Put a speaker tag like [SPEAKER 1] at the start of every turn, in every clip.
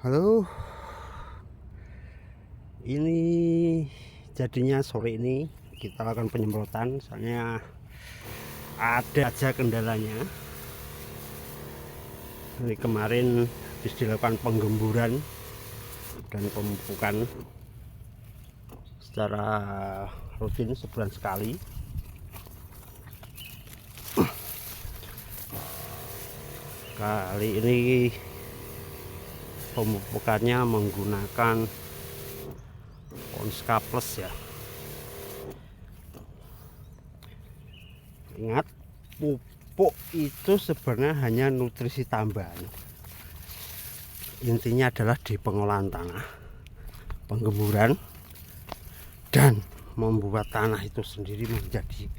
[SPEAKER 1] Halo, ini jadinya sore ini kita lakukan penyemprotan. Soalnya ada aja kendalanya. Ini kemarin habis dilakukan penggemburan dan pemupukan secara rutin sebulan sekali. Kali ini pemupukannya menggunakan Ponska Plus ya. Ingat, pupuk itu sebenarnya hanya nutrisi tambahan. Intinya adalah di pengolahan tanah, penggemburan, dan membuat tanah itu sendiri menjadi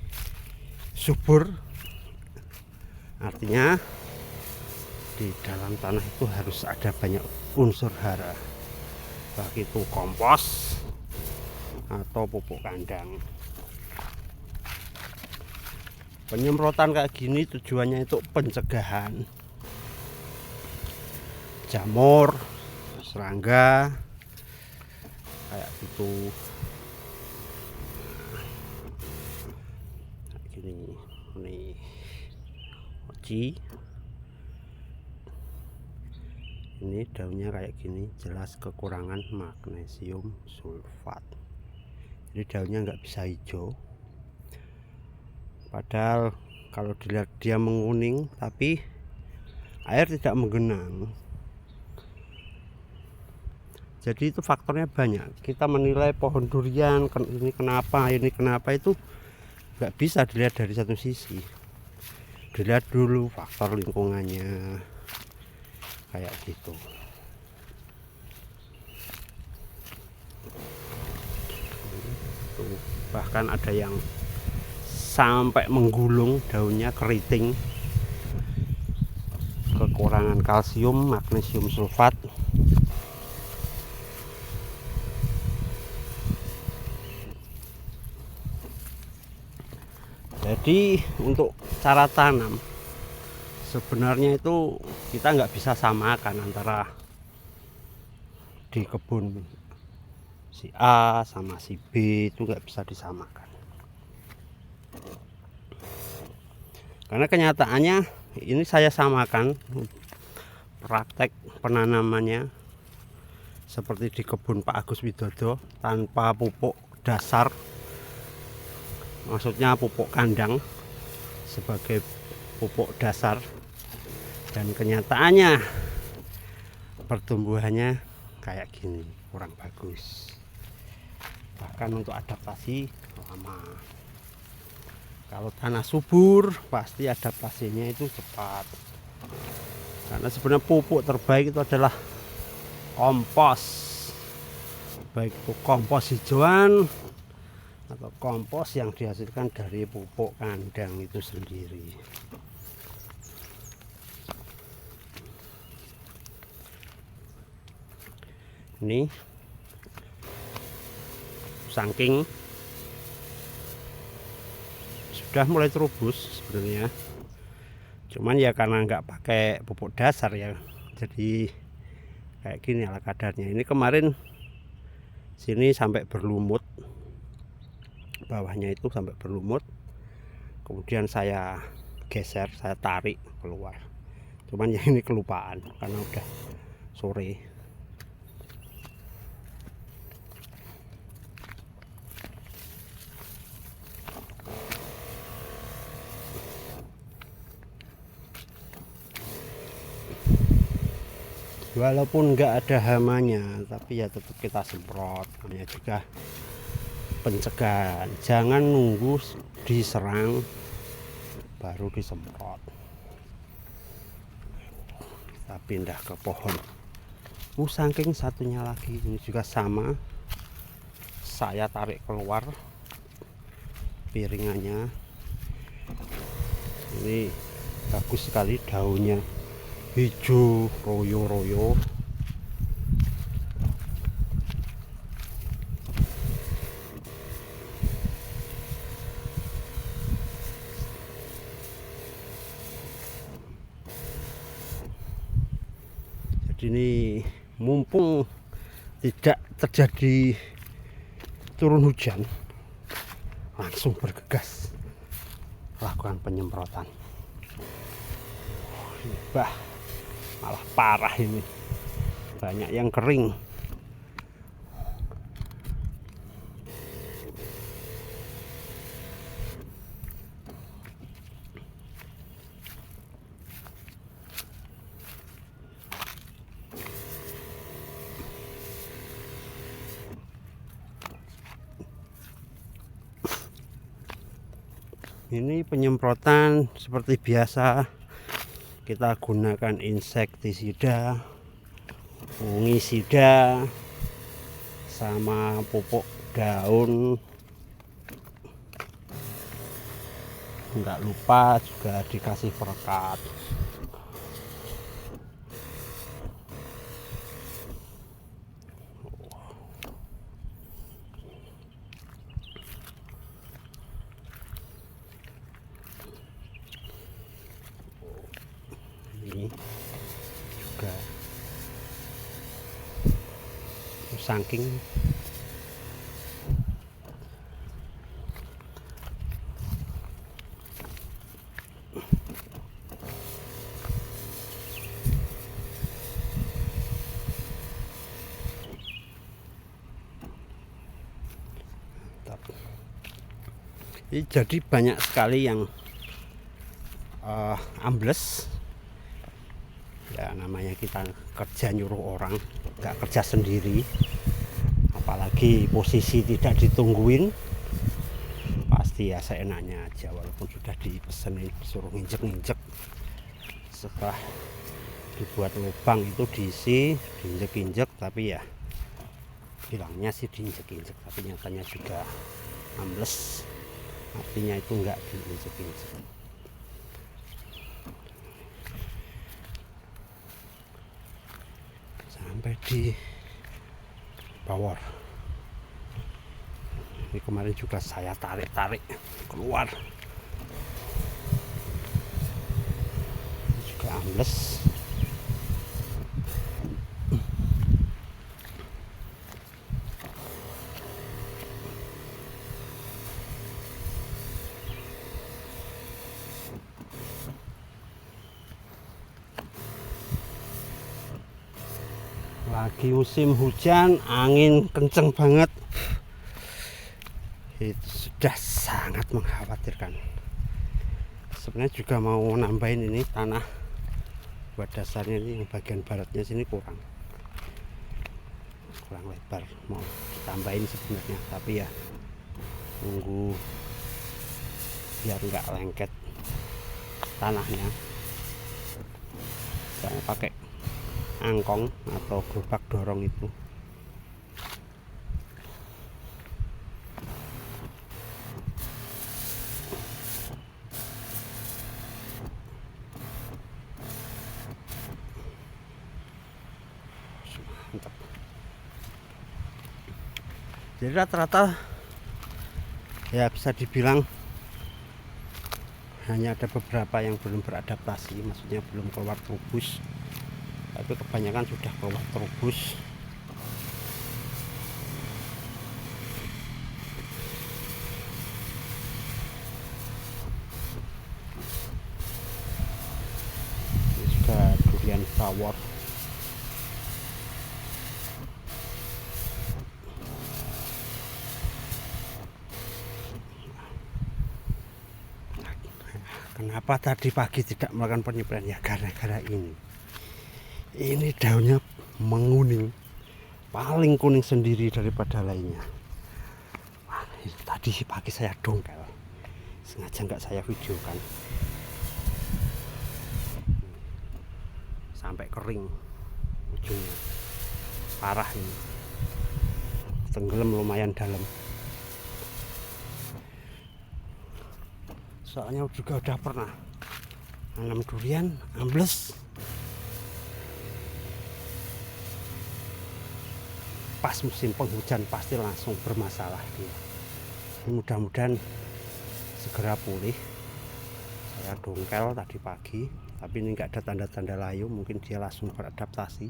[SPEAKER 1] subur. Artinya di dalam tanah itu harus ada banyak unsur hara, baik itu kompos atau pupuk kandang. Penyemprotan kayak gini tujuannya itu pencegahan jamur, serangga kayak gitu. Kayak gini nih, oci. Ini daunnya kayak gini, jelas kekurangan magnesium sulfat. Jadi daunnya nggak bisa hijau. Padahal kalau dilihat dia menguning, tapi air tidak menggenang. Jadi itu faktornya banyak. Kita menilai pohon durian ini kenapa itu nggak bisa dilihat dari satu sisi. Dilihat dulu faktor lingkungannya kayak gitu. Tuh, bahkan ada yang sampai menggulung daunnya, keriting, kekurangan kalsium, magnesium sulfat. Jadi untuk cara tanam sebenarnya itu kita nggak bisa samakan antara di kebun si A sama si B, itu nggak bisa disamakan. Karena kenyataannya ini saya samakan praktek penanamannya seperti di kebun Pak Agus Widodo tanpa pupuk dasar, maksudnya pupuk kandang sebagai pupuk dasar, dan kenyataannya pertumbuhannya kayak gini, kurang bagus. Bahkan untuk adaptasi lama. Kalau tanah subur pasti adaptasinya itu cepat. Karena sebenarnya pupuk terbaik itu adalah kompos, baik itu kompos hijauan atau kompos yang dihasilkan dari pupuk kandang itu sendiri. Ini saking sudah mulai terubus sebenarnya, cuman ya karena nggak pakai pupuk dasar ya, jadi kayak gini ala kadarnya. Ini kemarin sini sampai berlumut, bawahnya itu sampai berlumut, kemudian saya geser, saya tarik keluar, cuman yang ini kelupaan karena udah sore. Walaupun nggak ada hamanya, tapi ya tetap kita semprot, namanya juga pencegahan. Jangan nunggu diserang baru disemprot. Kita pindah ke pohon saking satunya lagi, ini juga sama, saya tarik keluar piringannya. Ini bagus sekali, daunnya hijau royo-royo. Jadi ini mumpung tidak terjadi turun hujan, langsung bergegas lakukan penyemprotan. Bah, malah parah ini, banyak yang kering. Ini penyemprotan seperti biasa, kita gunakan insektisida, fungisida, sama pupuk daun. Nggak lupa juga dikasih perekat. Ini juga saking jadi banyak sekali yang ambles. Ya namanya kita kerja nyuruh orang, nggak kerja sendiri, apalagi posisi tidak ditungguin, pasti ya seenaknya aja, walaupun sudah dipesenin suruh nginjek-nginjek. Setelah dibuat lubang itu diisi, diinjek-injek, tapi ya bilangnya sih diinjek-injek, tapi nyatanya juga ambles, artinya itu enggak diinjek-injek. Sampai di bawah. Ini kemarin juga saya tarik-tarik keluar, juga ambles. Lagi musim hujan, angin kenceng banget, itu sudah sangat mengkhawatirkan. Sebenarnya juga mau nambahin ini tanah buat dasarnya, ini yang bagian baratnya sini kurang lebar, mau tambahin sebenarnya, tapi ya nunggu biar nggak lengket tanahnya. Saya pakai angkong atau gerobak dorong itu. Mantap. Jadi rata-rata ya bisa dibilang hanya ada beberapa yang belum beradaptasi, maksudnya belum keluar trubus, tapi kebanyakan sudah keluar trubus. Ini juga durian tawar. Kenapa tadi pagi tidak melakukan penyemprotan? Ya gara-gara ini daunnya menguning, paling kuning sendiri daripada lainnya. Wah, tadi pagi saya dongkel, sengaja nggak saya videokan, sampai kering ujungnya, parah ini, tenggelam lumayan dalam. Soalnya juga udah pernah nanam durian ambles, pas musim penghujan pasti langsung bermasalah dia. Mudah-mudahan segera pulih. Saya dongkel tadi pagi, tapi ini nggak ada tanda-tanda layu, mungkin dia langsung beradaptasi.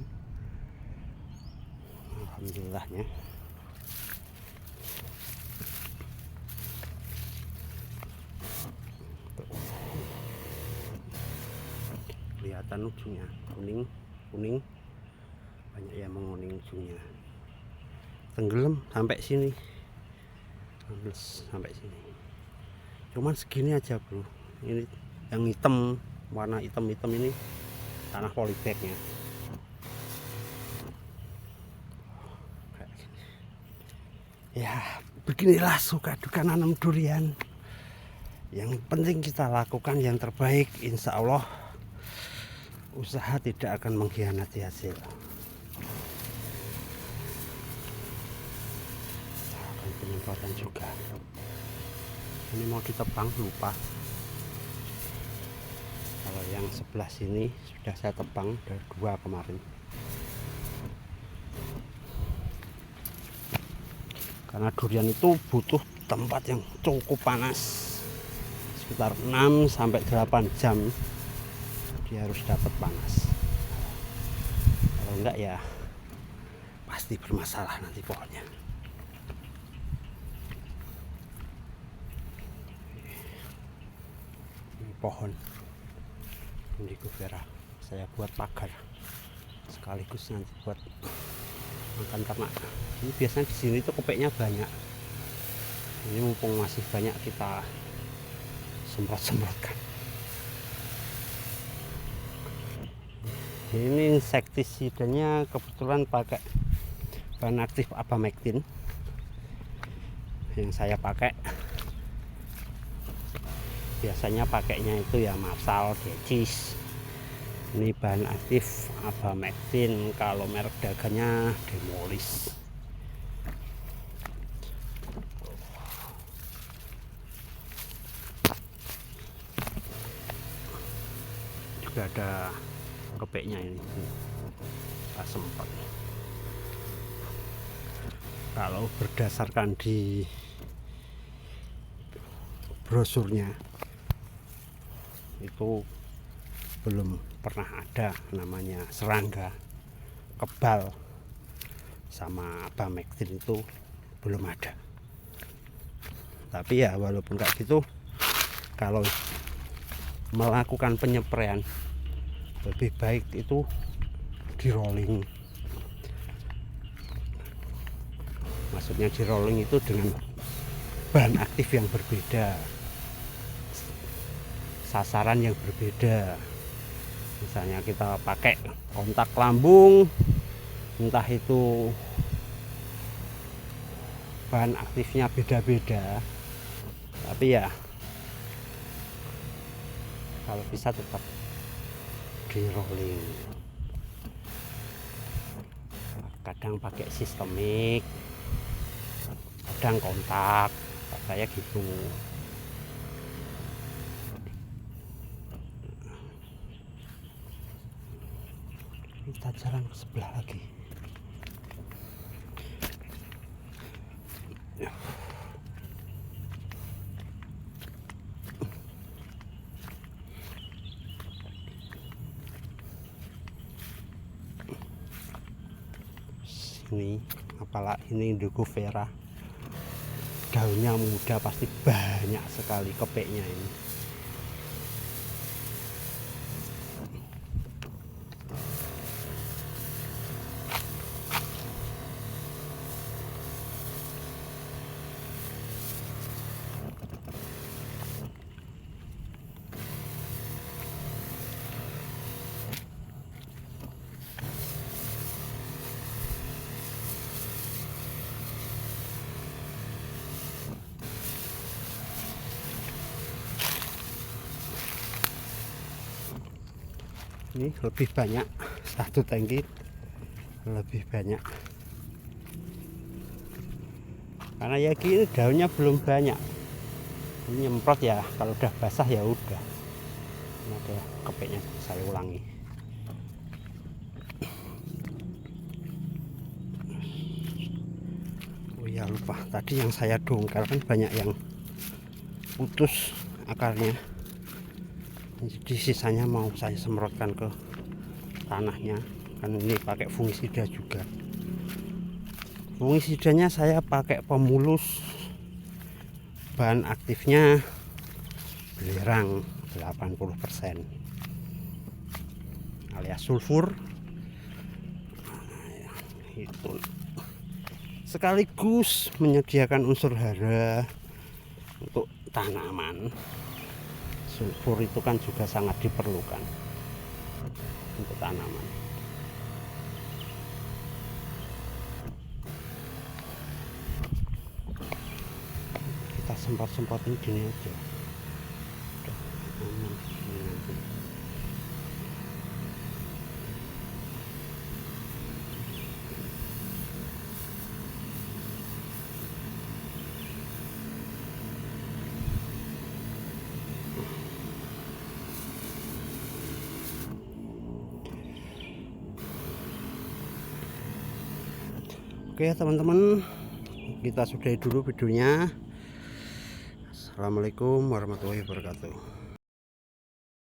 [SPEAKER 1] alhamdulillahnya. Kelihatan ujungnya kuning banyak yang menguning ujungnya, tenggelam sampai sini, sampai sini. Cuman segini aja bro, ini yang hitam, warna hitam ini tanah polybagnya. Ya beginilah suka duka nanam durian. Yang penting kita lakukan yang terbaik, insya Allah usaha tidak akan mengkhianati hasil. Akan penyemprotan juga. Ini mau ditebang lupa. Kalau yang sebelah sini sudah saya tebang, ada 2 kemarin. Karena durian itu butuh tempat yang cukup panas, sekitar 6 sampai 8 jam dia harus dapat panas. Kalau enggak ya pasti bermasalah nanti pohonnya. Ini pohon indigo vera saya buat pagar sekaligus nanti buat makan ternak. Ini biasanya di sini tuh kepeknya banyak. Ini mumpung masih banyak kita semprot-semprotkan. Ini insektisidanya kebetulan pakai bahan aktif abamectin. Yang saya pakai biasanya pakainya itu ya Marsal, Decis. Ini bahan aktif abamectin, kalau merek dagangnya Demolis. Juga ada kepeknya ini, tak sempat. Kalau berdasarkan di brosurnya itu belum pernah ada namanya serangga kebal sama abamectin, itu belum ada. Tapi ya walaupun kayak gitu, kalau melakukan penyepraian lebih baik itu di rolling. Maksudnya di rolling itu dengan bahan aktif yang berbeda, sasaran yang berbeda. Misalnya kita pakai kontak lambung, entah itu bahan aktifnya beda-beda, tapi ya kalau bisa tetap di rolling. Kadang pakai sistemik, kadang kontak, kayak gitu. Kita jalan ke sebelah lagi. Ya. Ini apalagi ini indigo vera, daunnya muda, pasti banyak sekali kepeknya ini. Ini lebih banyak, satu tangki lebih banyak, karena ya gini daunnya belum banyak. Ini nyemprot ya, kalau udah basah ya udah. Ini ada kepeknya, saya ulangi. Oh ya lupa, tadi yang saya dongkar kan banyak yang putus akarnya. Jadi sisanya mau saya semprotkan ke tanahnya, kan ini pakai fungisida juga. Fungisinya saya pakai pemulus, bahan aktifnya belerang 80% alias sulfur. Itu sekaligus menyediakan unsur hara untuk tanaman. Sulfur itu kan juga sangat diperlukan untuk tanaman. Kita semprot-semprotin gini aja. Udah aman gini nanti. Oke teman-teman, kita sudahi dulu videonya. Assalamualaikum warahmatullahi wabarakatuh.